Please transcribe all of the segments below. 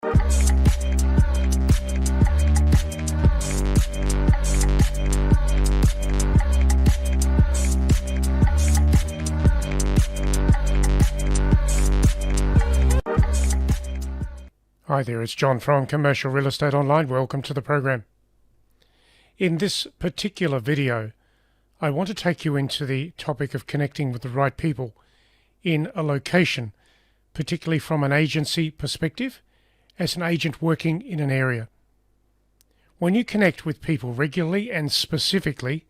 Hi there, it's John from Commercial Real Estate Online. Welcome to the program. In this particular video, I want to take you into the topic of connecting with the right people in a location, particularly from an agency perspective, as an agent working in an area. When you connect with people regularly and specifically,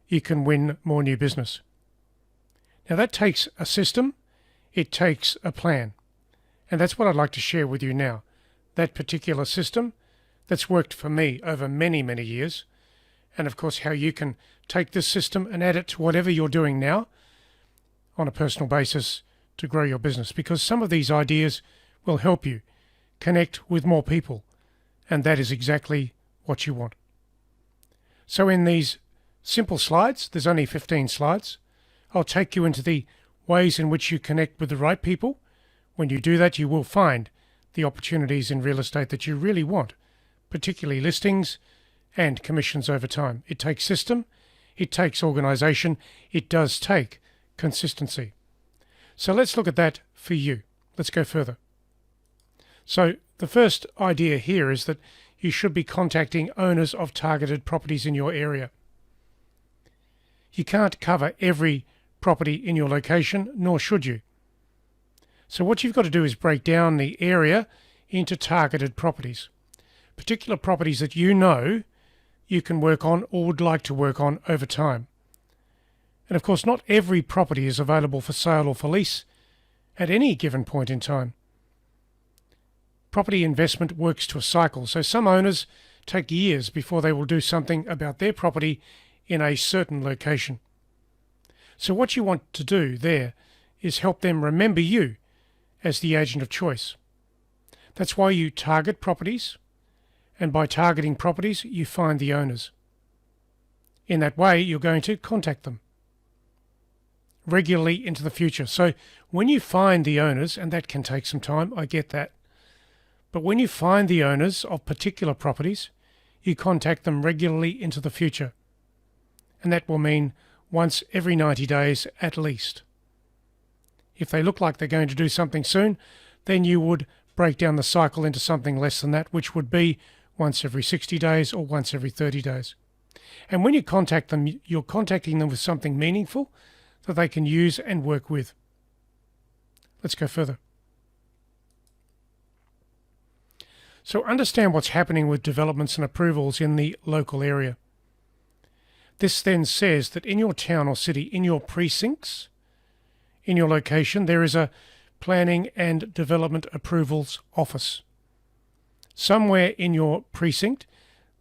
you can win more new business. Now that takes a system, it takes a plan, and that's what I'd like to share with you now. That particular system that's worked for me over many, many years, and of course how you can take this system and add it to whatever you're doing now on a personal basis to grow your business, because some of these ideas will help you connect with more people, and that is exactly what you want. So in these simple slides, there's only 15 slides, I'll take you into the ways in which you connect with the right people. When you do that, you will find the opportunities in real estate that you really want, particularly listings and commissions over time. It takes system, it takes organization, it does take consistency. So let's look at that for you. Let's go further. So the first idea here is that you should be contacting owners of targeted properties in your area. You can't cover every property in your location, nor should you. So what you've got to do is break down the area into targeted properties, particular properties that you know you can work on or would like to work on over time. And of course, not every property is available for sale or for lease at any given point in time. Property investment works to a cycle, so some owners take years before they will do something about their property in a certain location. So what you want to do there is help them remember you as the agent of choice. That's why you target properties, and by targeting properties, you find the owners. In that way, you're going to contact them regularly into the future. So when you find the owners, and that can take some time, I get that, but when you find the owners of particular properties, you contact them regularly into the future. And that will mean once every 90 days at least. If they look like they're going to do something soon, then you would break down the cycle into something less than that, which would be once every 60 days or once every 30 days. And when you contact them, you're contacting them with something meaningful that they can use and work with. Let's go further. So understand what's happening with developments and approvals in the local area. This then says that in your town or city, in your precincts, in your location, there is a planning and development approvals office. Somewhere in your precinct,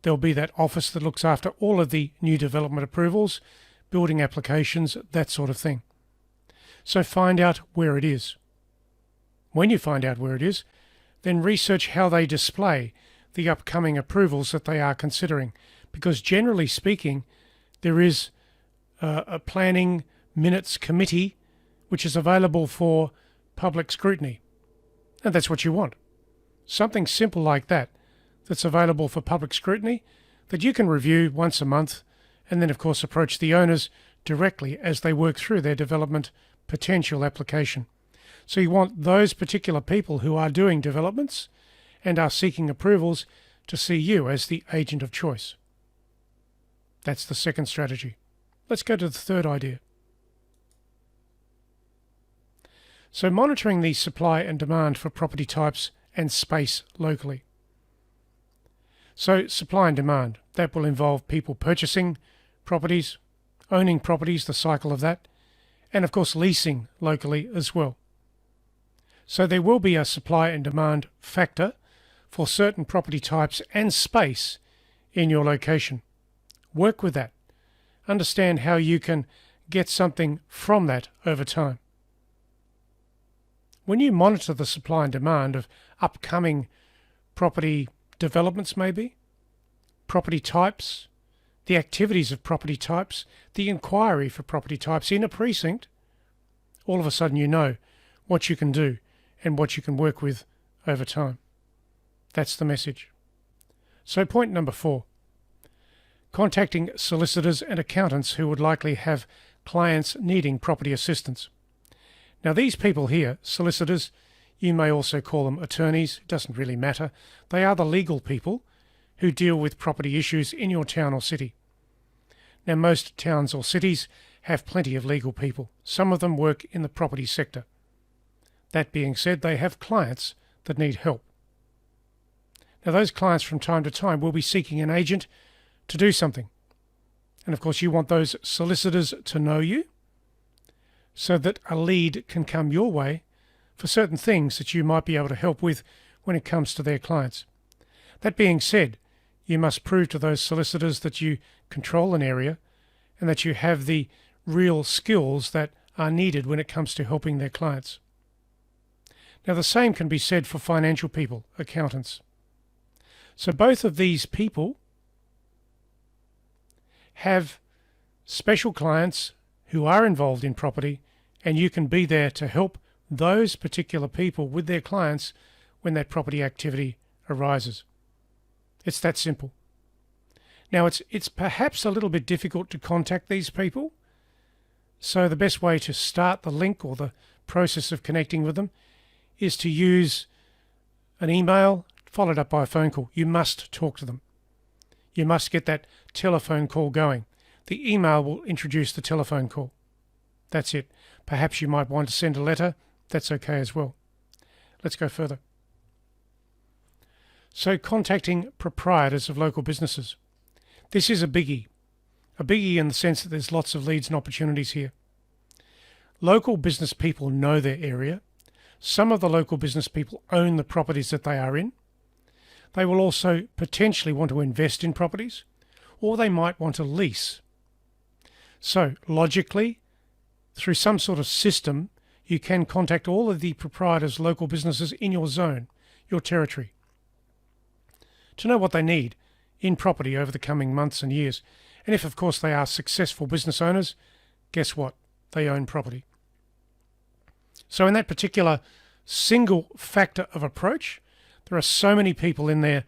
there'll be that office that looks after all of the new development approvals, building applications, that sort of thing. So find out where it is. When you find out where it is, then research how they display the upcoming approvals that they are considering, because generally speaking, there is a planning minutes committee which is available for public scrutiny. And that's what you want. Something simple like that, that's available for public scrutiny, that you can review once a month, and then of course approach the owners directly as they work through their development potential application. So you want those particular people who are doing developments and are seeking approvals to see you as the agent of choice. That's the second strategy. Let's go to the third idea. So monitoring the supply and demand for property types and space locally. So supply and demand, that will involve people purchasing properties, owning properties, the cycle of that, and of course leasing locally as well. So there will be a supply and demand factor for certain property types and space in your location. Work with that. Understand how you can get something from that over time. When you monitor the supply and demand of upcoming property developments, maybe, property types, the activities of property types, the inquiry for property types in a precinct, all of a sudden you know what you can do and what you can work with over time. That's the message. So point number 4, contacting solicitors and accountants who would likely have clients needing property assistance. Now these people here, solicitors, you may also call them attorneys, it doesn't really matter. They are the legal people who deal with property issues in your town or city. Now most towns or cities have plenty of legal people. Some of them work in the property sector. That being said, they have clients that need help. Now those clients from time to time will be seeking an agent to do something. And of course you want those solicitors to know you so that a lead can come your way for certain things that you might be able to help with when it comes to their clients. That being said, you must prove to those solicitors that you control an area and that you have the real skills that are needed when it comes to helping their clients. Now the same can be said for financial people, accountants. So both of these people have special clients who are involved in property, and you can be there to help those particular people with their clients when that property activity arises. It's that simple. Now it's perhaps a little bit difficult to contact these people, so the best way to start the link or the process of connecting with them is to use an email followed up by a phone call. You must talk to them. You must get that telephone call going. The email will introduce the telephone call. That's it. Perhaps you might want to send a letter. That's okay as well. Let's go further. So contacting proprietors of local businesses. This is a biggie. A biggie in the sense that there's lots of leads and opportunities here. Local business people know their area. Some of the local business people own the properties that they are in. They will also potentially want to invest in properties, or they might want to lease. So logically, through some sort of system, you can contact all of the proprietors, local businesses in your zone, your territory, to know what they need in property over the coming months and years. And if, of course, they are successful business owners, guess what? They own property. So in that particular single factor of approach, there are so many people in there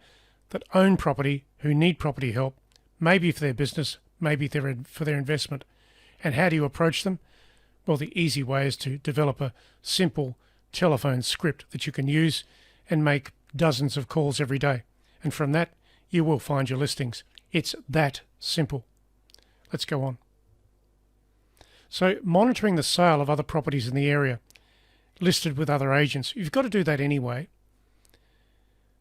that own property who need property help, maybe for their business, maybe for their investment. And how do you approach them? Well, the easy way is to develop a simple telephone script that you can use and make dozens of calls every day. And from that, you will find your listings. It's that simple. Let's go on. So monitoring the sale of other properties in the area listed with other agents. You've got to do that anyway.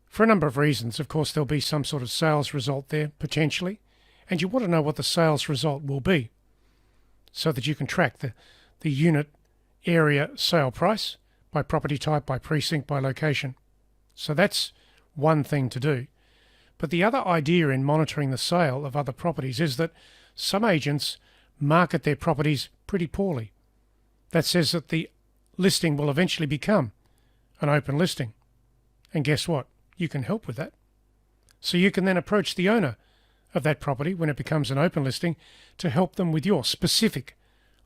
For a number of reasons. Of course, there'll be some sort of sales result there, potentially, and you want to know what the sales result will be so that you can track the unit area sale price by property type, by precinct, by location. So that's one thing to do. But the other idea in monitoring the sale of other properties is that some agents market their properties pretty poorly. That says that the listing will eventually become an open listing. And guess what? You can help with that. So you can then approach the owner of that property when it becomes an open listing to help them with your specific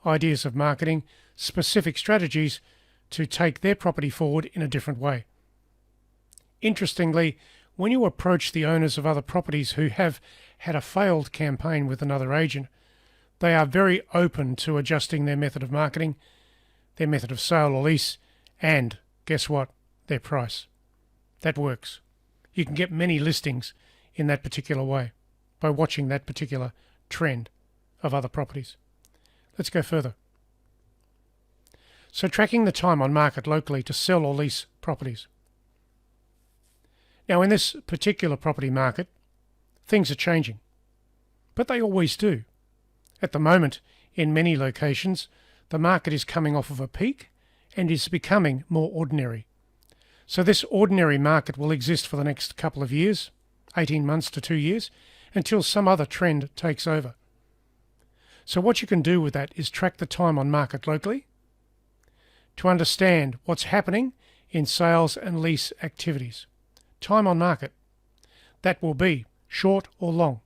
ideas of marketing, specific strategies to take their property forward in a different way. Interestingly, when you approach the owners of other properties who have had a failed campaign with another agent, they are very open to adjusting their method of marketing, their method of sale or lease, and guess what? Their price. That works. You can get many listings in that particular way by watching that particular trend of other properties. Let's go further. So tracking the time on market locally to sell or lease properties. Now in this particular property market, things are changing, but they always do. At the moment, in many locations, the market is coming off of a peak and is becoming more ordinary. So this ordinary market will exist for the next couple of years, 18 months to 2 years, until some other trend takes over. So what you can do with that is track the time on market locally to understand what's happening in sales and lease activities. Time on market. That will be short or long.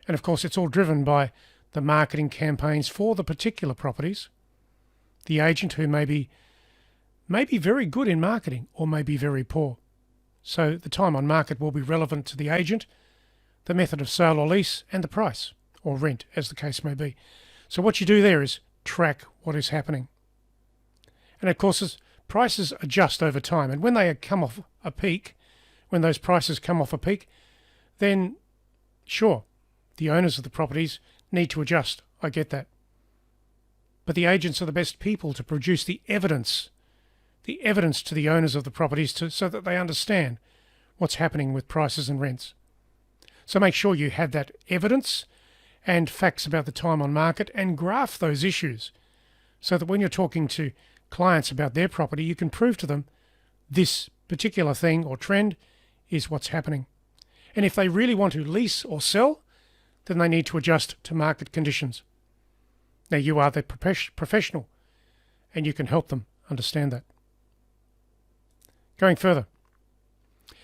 And of course, it's all driven by the marketing campaigns for the particular properties, the agent who may be very good in marketing or may be very poor. So the time on market will be relevant to the agent, the method of sale or lease, and the price, or rent, as the case may be. So what you do there is track what is happening. And of course, as prices adjust over time, and when they come off a peak, when those prices come off a peak, then sure, the owners of the properties need to adjust. I get that. But the agents are the best people to produce the evidence to the owners of the properties so that they understand what's happening with prices and rents. So make sure you have that evidence and facts about the time on market and graph those issues so that when you're talking to clients about their property, you can prove to them this particular thing or trend is what's happening. And if they really want to lease or sell, then they need to adjust to market conditions. Now, you are the professional, and you can help them understand that. Going further,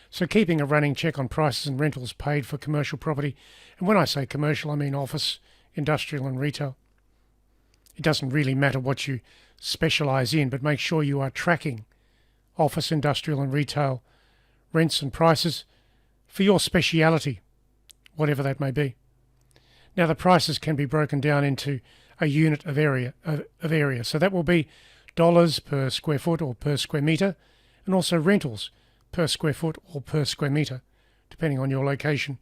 so keeping a running check on prices and rentals paid for commercial property, and when I say commercial, I mean office, industrial and retail. It doesn't really matter what you specialise in, but make sure you are tracking office, industrial and retail rents and prices for your speciality, whatever that may be. Now, the prices can be broken down into a unit of area. So that will be dollars per square foot or per square metre, and also rentals per square foot or per square metre, depending on your location.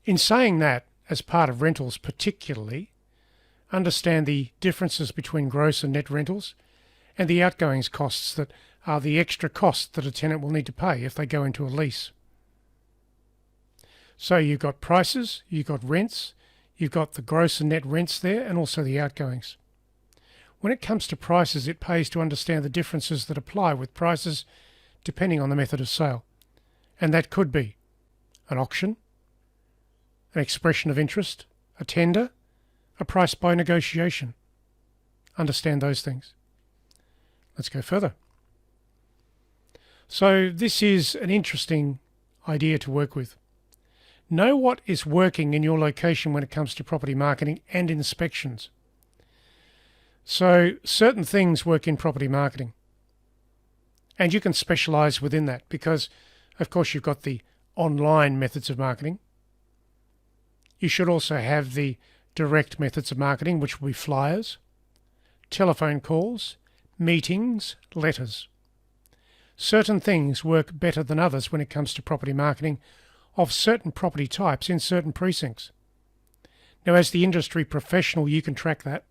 In saying that, as part of rentals particularly, understand the differences between gross and net rentals and the outgoings costs that are the extra costs that a tenant will need to pay if they go into a lease. So you've got prices, you've got rents, you've got the gross and net rents there, and also the outgoings. When it comes to prices, it pays to understand the differences that apply with prices depending on the method of sale. And that could be an auction, an expression of interest, a tender, a price by negotiation. Understand those things. Let's go further. So this is an interesting idea to work with. Know what is working in your location when it comes to property marketing and inspections. So certain things work in property marketing. And you can specialise within that because, of course, you've got the online methods of marketing. You should also have the direct methods of marketing, which will be flyers, telephone calls, meetings, letters. Certain things work better than others when it comes to property marketing of certain property types in certain precincts. Now, as the industry professional, you can track that.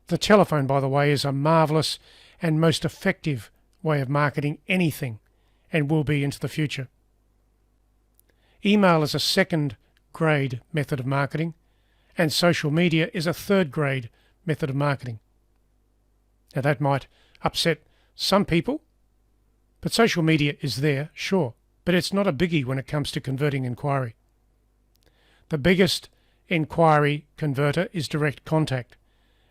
The telephone, by the way, is a marvellous and most effective way of marketing anything and will be into the future. Email is a second-grade method of marketing, and social media is a third-grade method of marketing. Now, that might upset some people, but social media is there, sure, but it's not a biggie when it comes to converting inquiry. The biggest inquiry converter is direct contact,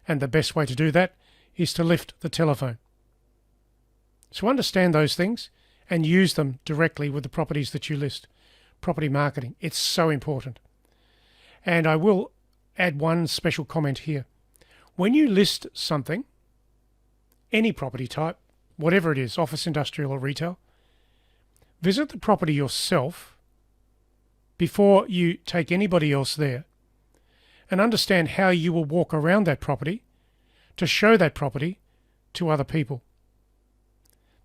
and the best way to do that is to lift the telephone. So understand those things and use them directly with the properties that you list. Property marketing, it's so important. And I will add one special comment here. When you list something, any property type, whatever it is, office, industrial or retail, visit the property yourself before you take anybody else there and understand how you will walk around that property to show that property to other people.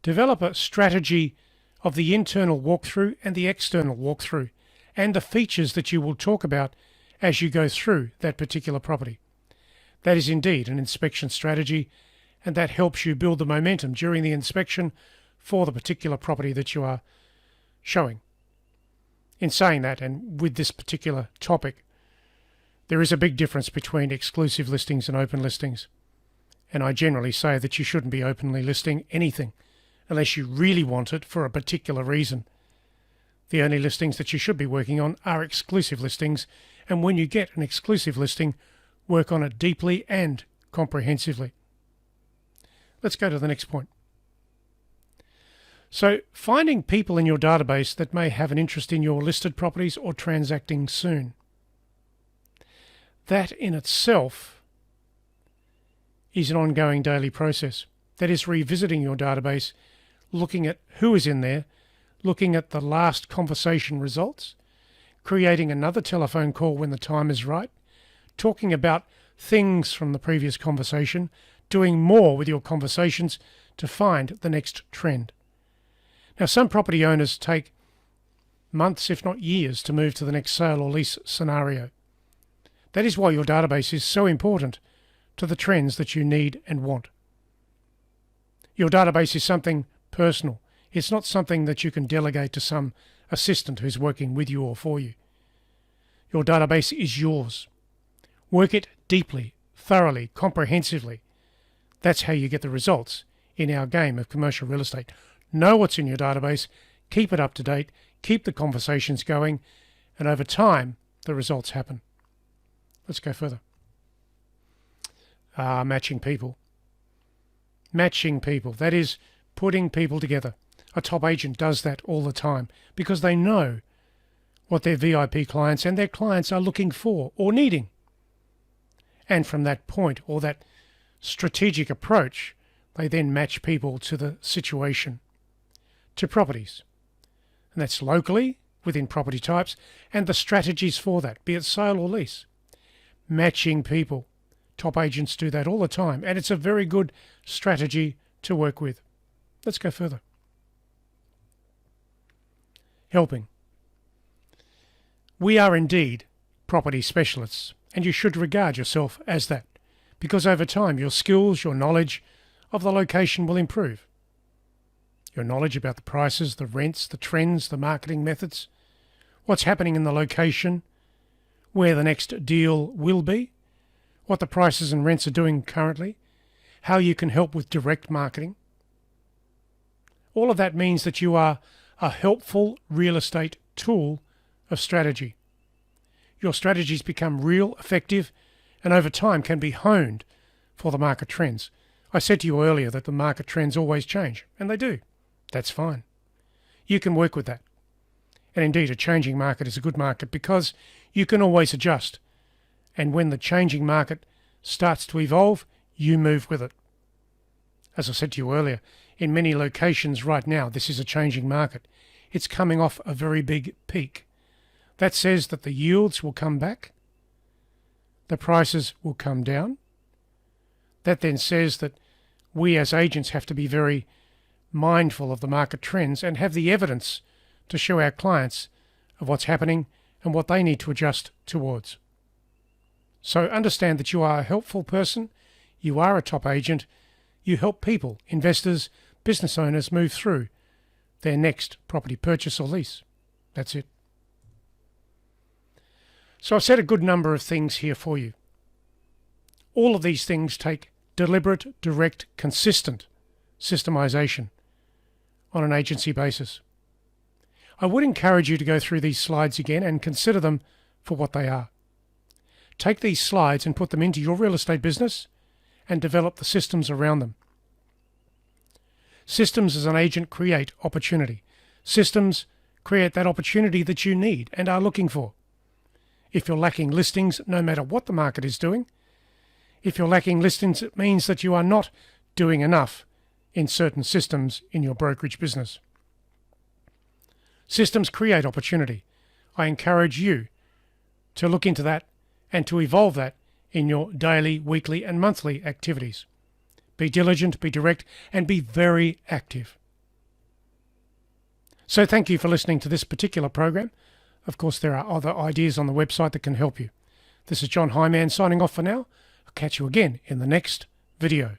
Develop a strategy of the internal walkthrough and the external walkthrough and the features that you will talk about as you go through that particular property. That is indeed an inspection strategy, and that helps you build the momentum during the inspection for the particular property that you are showing. In saying that, and with this particular topic, there is a big difference between exclusive listings and open listings. And I generally say that you shouldn't be openly listing anything unless you really want it for a particular reason. The only listings that you should be working on are exclusive listings, and when you get an exclusive listing, work on it deeply and comprehensively. Let's go to the next point. So, finding people in your database that may have an interest in your listed properties or transacting soon. That in itself is an ongoing daily process. That is revisiting your database, looking at who is in there, looking at the last conversation results, creating another telephone call when the time is right, talking about things from the previous conversation, doing more with your conversations to find the next trend. Now, some property owners take months, if not years, to move to the next sale or lease scenario. That is why your database is so important to the trends that you need and want. Your database is something personal. It's not something that you can delegate to some assistant who's working with you or for you. Your database is yours. Work it deeply, thoroughly, comprehensively. That's how you get the results in our game of commercial real estate. Know what's in your database, keep it up to date, keep the conversations going, and over time, the results happen. Let's go further. Matching people. Matching people. That is putting people together. A top agent does that all the time because they know what their VIP clients and their clients are looking for or needing. And from that point or that strategic approach, they then match people to the situation, to properties. And that's locally, within property types, and the strategies for that, be it sale or lease. Matching people. Top agents do that all the time, and it's a very good strategy to work with. Let's go further. Helping. We are indeed property specialists, and you should regard yourself as that, because over time your skills, your knowledge of the location will improve. Your knowledge about the prices, the rents, the trends, the marketing methods, what's happening in the location, where the next deal will be, what the prices and rents are doing currently, how you can help with direct marketing. All of that means that you are a helpful real estate tool of strategy. Your strategies become real, effective, and over time can be honed for the market trends. I said to you earlier that the market trends always change, and they do. That's fine. You can work with that. And indeed, a changing market is a good market because you can always adjust. And when the changing market starts to evolve, you move with it. As I said to you earlier, in many locations right now, this is a changing market. It's coming off a very big peak. That says that the yields will come back, the prices will come down. That then says that we as agents have to be very mindful of the market trends and have the evidence to show our clients of what's happening and what they need to adjust towards. So understand that you are a helpful person, you are a top agent, you help people, investors, business owners move through their next property purchase or lease. That's it. So I've said a good number of things here for you. All of these things take deliberate, direct, consistent systemization on an agency basis. I would encourage you to go through these slides again and consider them for what they are. Take these slides and put them into your real estate business and develop the systems around them. Systems as an agent create opportunity. Systems create that opportunity that you need and are looking for. If you're lacking listings, no matter what the market is doing, if you're lacking listings, it means that you are not doing enough in certain systems in your brokerage business. Systems create opportunity. I encourage you to look into that and to evolve that in your daily, weekly, and monthly activities. Be diligent, be direct, and be very active. So thank you for listening to this particular program. Of course, there are other ideas on the website that can help you. This is John Hyman signing off for now. I'll catch you again in the next video.